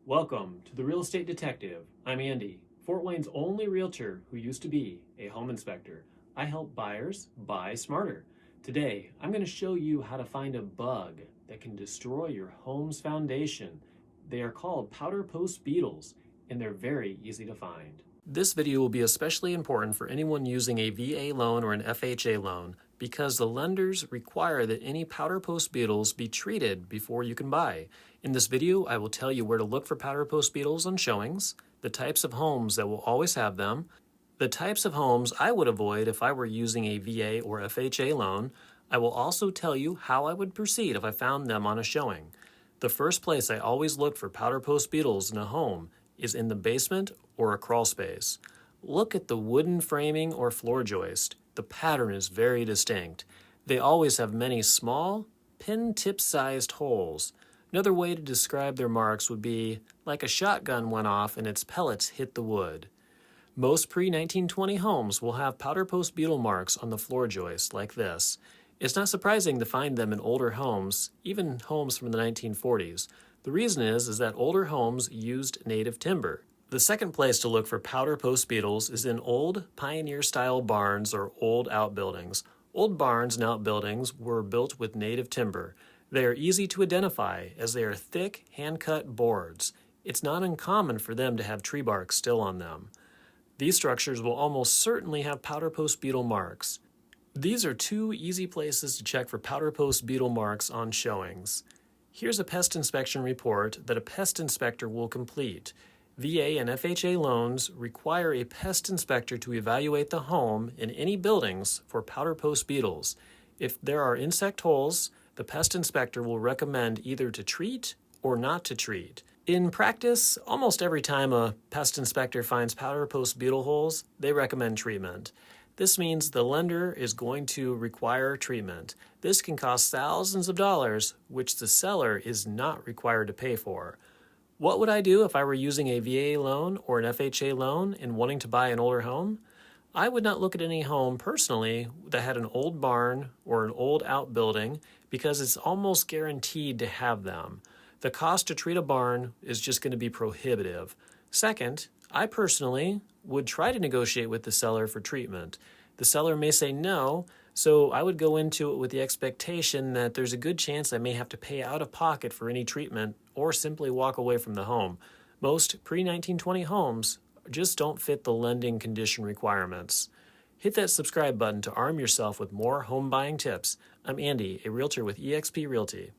Welcome to the Real Estate Detective. I'm Andy, Fort Wayne's only realtor who used to be a home inspector. I help buyers buy smarter. Today, I'm going to show you how to find a bug that can destroy your home's foundation. They are called Powderpost Beetles, and they're very easy to find. This video will be especially important for anyone using a VA loan or an FHA loan because the lenders require that any powderpost beetles be treated before you can buy. In this video, I will tell you where to look for powderpost beetles on showings, the types of homes that will always have them, the types of homes I would avoid if I were using a VA or FHA loan. I will also tell you how I would proceed if I found them on a showing. The first place I always look for powderpost beetles in a home is in the basement or a crawl space. Look at the wooden framing or floor joist. The pattern is very distinct. They always have many small, pin-tip-sized holes. Another way to describe their marks would be like a shotgun went off and its pellets hit the wood. Most pre-1920 homes will have powderpost beetle marks on the floor joist like this. It's not surprising to find them in older homes, even homes from the 1940s. The reason is that older homes used native timber. The second place to look for powderpost beetles is in old pioneer-style barns or old outbuildings. Old barns and outbuildings were built with native timber. They are easy to identify as they are thick, hand-cut boards. It's not uncommon for them to have tree bark still on them. These structures will almost certainly have powderpost beetle marks. These are two easy places to check for powderpost beetle marks on showings. Here's a pest inspection report that a pest inspector will complete. VA and FHA loans require a pest inspector to evaluate the home in any buildings for powderpost beetles. If there are insect holes, the pest inspector will recommend either to treat or not to treat. In practice, almost every time a pest inspector finds powderpost beetle holes, they recommend treatment. This means the lender is going to require treatment. This can cost thousands of dollars, which the seller is not required to pay for. What would I do if I were using a VA loan or an FHA loan and wanting to buy an older home? I would not look at any home personally that had an old barn or an old outbuilding because it's almost guaranteed to have them. The cost to treat a barn is just going to be prohibitive. Second, I personally would try to negotiate with the seller for treatment. The seller may say no, so I would go into it with the expectation that there's a good chance I may have to pay out of pocket for any treatment or simply walk away from the home. Most pre-1920 homes just don't fit the lending condition requirements. Hit that subscribe button to arm yourself with more home buying tips. I'm Andy, a realtor with eXp Realty.